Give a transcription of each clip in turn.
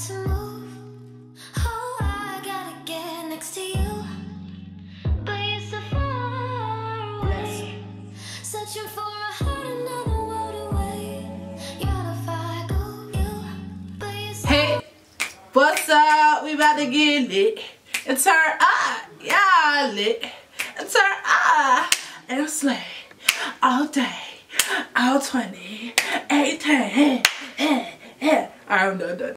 to move. Oh, I gotta get next to you, but you're so far away. Searching for a heart another world away. You're the fire go you, but you're so. Hey, what's up? We about to get lit. It's her yeah, lit. It's her and slay all day, all 20, 18. I'm done.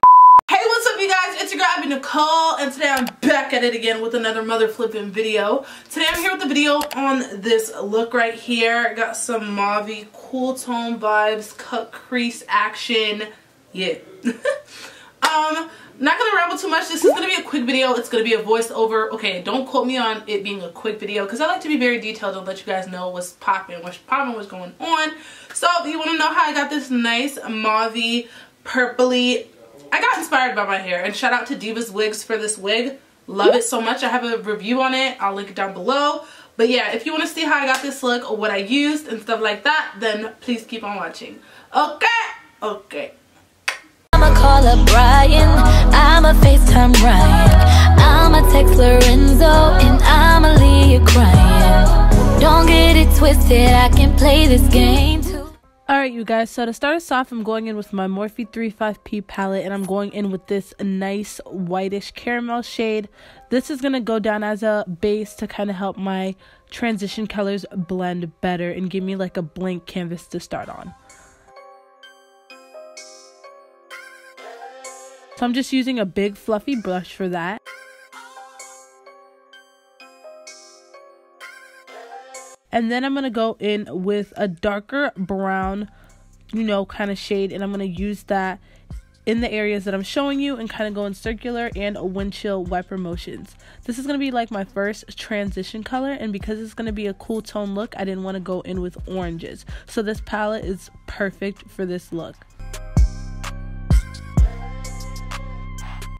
Hey, what's up, you guys? It's your girl, Nicole, and today I'm back at it again with another mother flipping video. Today I'm here with the video on this look right here. Got some Mauvey cool tone vibes, cut crease action. Yeah. Not gonna ramble too much. This is gonna be a quick video. It's gonna be a voiceover. Okay, don't quote me on it being a quick video because I like to be very detailed and let you guys know what's popping, what's going on. So if you want to know how I got this nice Mauvey purpley, I got inspired by my hair, and shout out to Divas Wigs for this wig. Love it so much. I have a review on it. I'll link it down below. But yeah, if you want to see how I got this look or what I used and stuff like that, then please keep on watching. Okay. I'ma call up Brian, I'ma FaceTime Ryan, I'ma text Lorenzo, and I'ma leave you crying. Don't get it twisted, I can play this game too. Alright, you guys, so to start us off, I'm going in with my Morphe 35P palette, and I'm going in with this nice whitish caramel shade. This is going to go down as a base to kind of help my transition colors blend better and give me like a blank canvas to start on. So I'm just using a big fluffy brush for that. And then I'm going to go in with a darker brown, kind of shade. And I'm going to use that in the areas that I'm showing you and kind of go in circular and windshield wiper motions. This is going to be like my first transition color. And because it's going to be a cool tone look, I didn't want to go in with oranges. So this palette is perfect for this look.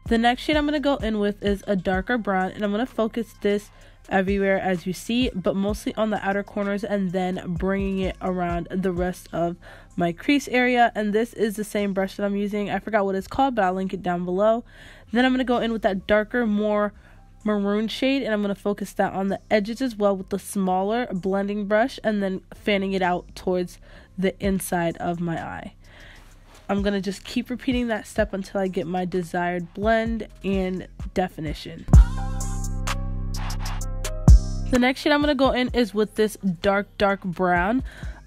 The next shade I'm going to go in with is a darker brown, and I'm going to focus this everywhere as you see, but mostly on the outer corners, and then bringing it around the rest of my crease area. And this is the same brush that I'm using. I forgot what it's called, but I'll link it down below. Then I'm going to go in with that darker, more maroon shade, and I'm going to focus that on the edges as well with the smaller blending brush, and then fanning it out towards the inside of my eye. I'm going to just keep repeating that step until I get my desired blend and definition. The next shade I'm going to go in is with this dark brown.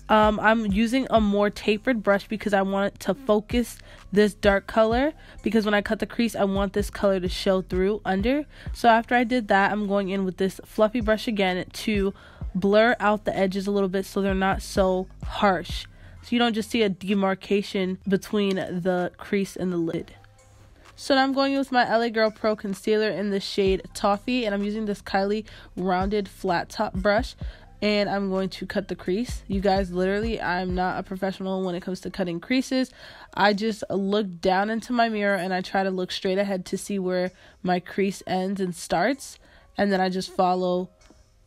I'm using a more tapered brush because I want it to focus this dark color, because when I cut the crease I want this color to show through under. So after I did that, I'm going in with this fluffy brush again to blur out the edges a little bit so they're not so harsh. So you don't just see a demarcation between the crease and the lid. So now I'm going in with my LA Girl Pro Concealer in the shade Toffee, and I'm using this Kylie rounded flat top brush, and I'm going to cut the crease. You guys, literally, I'm not a professional when it comes to cutting creases. I just look down into my mirror and I try to look straight ahead to see where my crease ends and starts, and then I just follow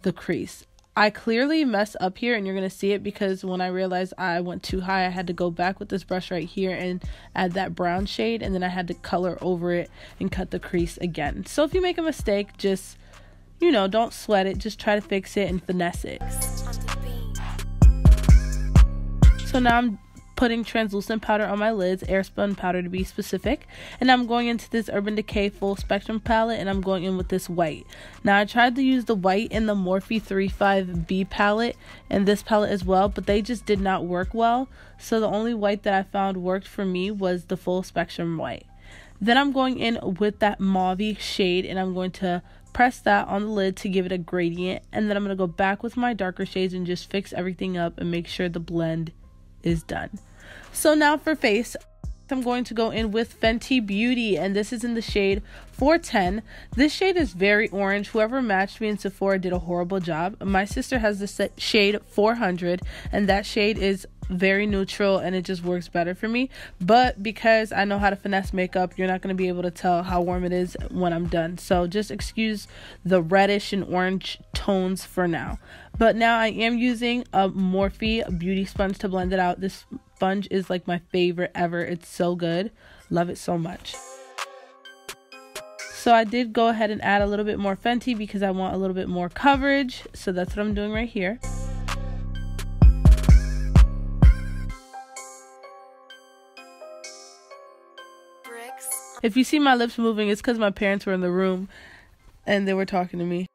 the crease. I clearly mess up here, and you're going to see it because when I realized I went too high, I had to go back with this brush right here and add that brown shade, and then I had to color over it and cut the crease again. So if you make a mistake, just, don't sweat it. Just try to fix it and finesse it. So now I'm putting translucent powder on my lids, airspun powder to be specific, and I'm going into this Urban Decay Full Spectrum palette, and I'm going in with this white. Now I tried to use the white in the Morphe 35B palette and this palette as well, but they just did not work well. So the only white that I found worked for me was the Full Spectrum white. Then I'm going in with that Mauvey shade, and I'm going to press that on the lid to give it a gradient, and then I'm going to go back with my darker shades and just fix everything up and make sure the blend is done. So now for face, I'm going to go in with Fenty Beauty, and this is in the shade 410. This shade is very orange. Whoever matched me in Sephora did a horrible job. My sister has the shade 400, and that shade is very neutral and it just works better for me. But because I know how to finesse makeup, you're not going to be able to tell how warm it is when I'm done. So just excuse the reddish and orange tones for now. But now I am using a Morphe beauty sponge to blend it out. This sponge is like my favorite ever. It's so good. Love it so much. So I did go ahead and add a little bit more Fenty because I want a little bit more coverage. So that's what I'm doing right here. If you see my lips moving, it's because my parents were in the room and they were talking to me.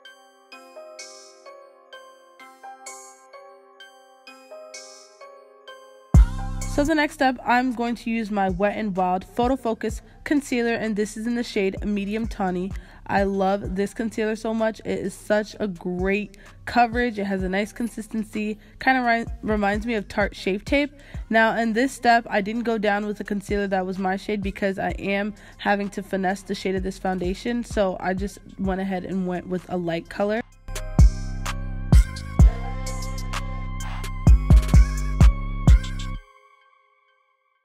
So the next step, I'm going to use my Wet n Wild Photo Focus concealer, and this is in the shade Medium Tawny. I love this concealer so much. It is such a great coverage. It has a nice consistency. Kind of reminds me of Tarte Shape Tape. Now in this step, I didn't go down with a concealer that was my shade because I am having to finesse the shade of this foundation. So I just went ahead and went with a light color.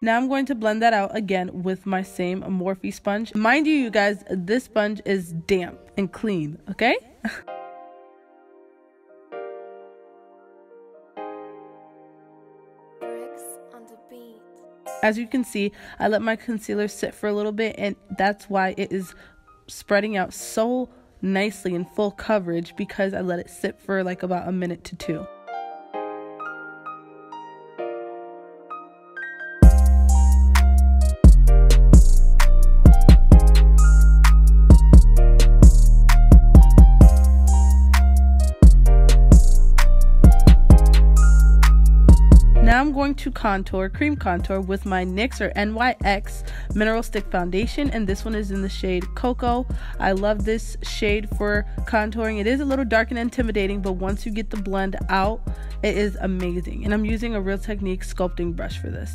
Now I'm going to blend that out again with my same Morphe sponge. Mind you, you guys, this sponge is damp and clean, okay? As you can see, I let my concealer sit for a little bit, and that's why it is spreading out so nicely in full coverage, because I let it sit for like about a minute to two. Now I'm going to cream contour with my NYX or NYX Mineral Stick Foundation, and this one is in the shade Cocoa. I love this shade for contouring. It is a little dark and intimidating, but once you get the blend out, it is amazing. And I'm using a Real Technique sculpting brush for this.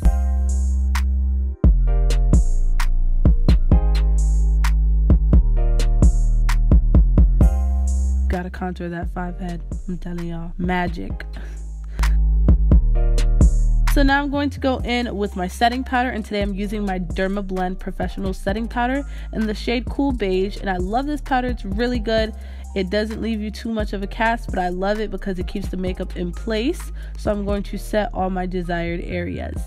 Gotta contour that 5 head, I'm telling y'all, magic. So now I'm going to go in with my setting powder, and today I'm using my Dermablend Professional Setting Powder in the shade Cool Beige, and I love this powder. It's really good. It doesn't leave you too much of a cast, but I love it because it keeps the makeup in place. So I'm going to set all my desired areas.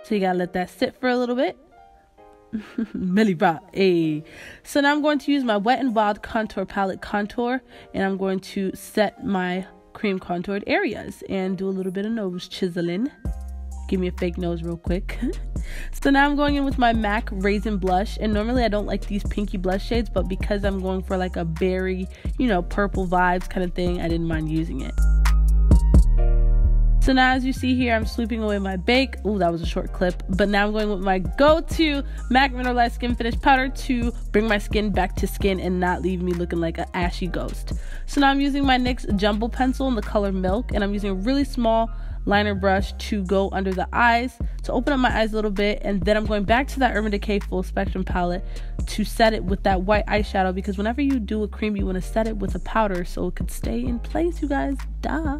So you gotta let that sit for a little bit. Millie Rock, ayy. So now I'm going to use my Wet n Wild Contour Palette Contour, and I'm going to set my cream contoured areas and do a little bit of nose chiseling. Give me a fake nose real quick. So now I'm going in with my MAC Raisin Blush, and normally I don't like these pinky blush shades, but because I'm going for like a berry, you know, purple vibes kind of thing, I didn't mind using it. So now as you see here, I'm sweeping away my bake. Ooh, that was a short clip. But now I'm going with my go-to MAC Mineralized Skin Finish Powder to bring my skin back to skin and not leave me looking like an ashy ghost. So now I'm using my NYX Jumbo Pencil in the color Milk, and I'm using a really small liner brush to go under the eyes to open up my eyes a little bit, and then I'm going back to that Urban Decay Full Spectrum palette to set it with that white eyeshadow, because whenever you do a cream you want to set it with a powder so it could stay in place, you guys, duh.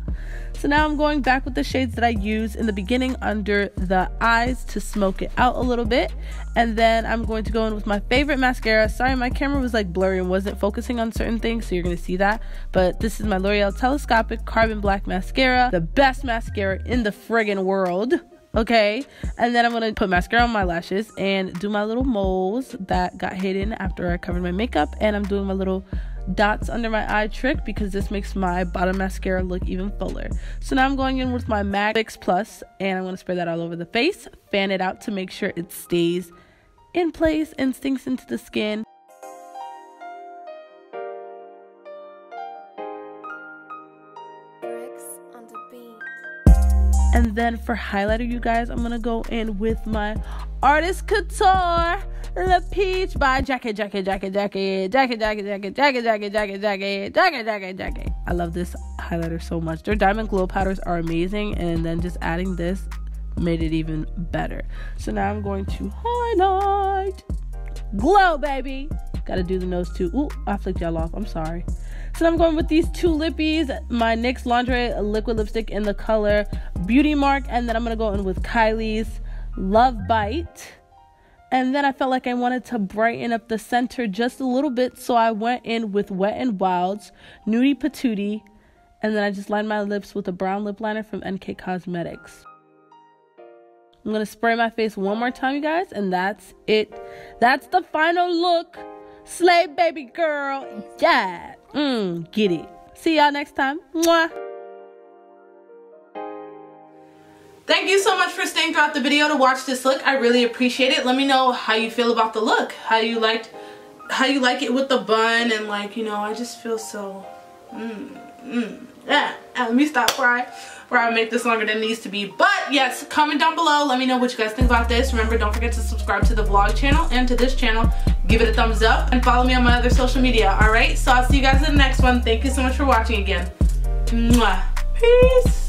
So now I'm going back with the shades that I used in the beginning under the eyes to smoke it out a little bit, and then I'm going to go in with my favorite mascara. Sorry, my camera was like blurry and wasn't focusing on certain things, so you're going to see that, but this is my L'Oreal Telescopic Carbon Black Mascara, the best mascara in the friggin' world. Okay, and then I'm gonna put mascara on my lashes and do my little moles that got hidden after I covered my makeup, and I'm doing my little dots under my eye trick because this makes my bottom mascara look even fuller. So now I'm going in with my MAC Fix Plus, and I'm gonna spray that all over the face, fan it out to make sure it stays in place and sinks into the skin. And then for highlighter, you guys, I'm going to go in with my Artist Couture Le Peach by Jacket. I love this highlighter so much. Their Diamond Glow powders are amazing, and then just adding this made it even better. So now I'm going to highlight. Glow, baby. Gotta do the nose too. Ooh, I flicked y'all off. I'm sorry. So I'm going with these two lippies, my NYX Lingerie liquid lipstick in the color Beauty Mark, and then I'm going to go in with Kylie's Love Bite And then I felt like I wanted to brighten up the center just a little bit, so I went in with Wet n Wild's Nudie Patootie, and then I just lined my lips with a brown lip liner from NK Cosmetics. I'm going to spray my face one more time, you guys, and that's it. That's the final look. Slay, baby girl. Yeah. Get it. See y'all next time. Mwah. Thank you so much for staying throughout the video to watch this look. I really appreciate it. Let me know how you feel about the look. How you like it with the bun, and like, you know, I just feel so yeah. Let me stop where I make this longer than it needs to be. But yes, comment down below. Let me know what you guys think about this. Remember, don't forget to subscribe to the vlog channel and to this channel. Give it a thumbs up and follow me on my other social media. Alright, so I'll see you guys in the next one. Thank you so much for watching again. Mwah. Peace.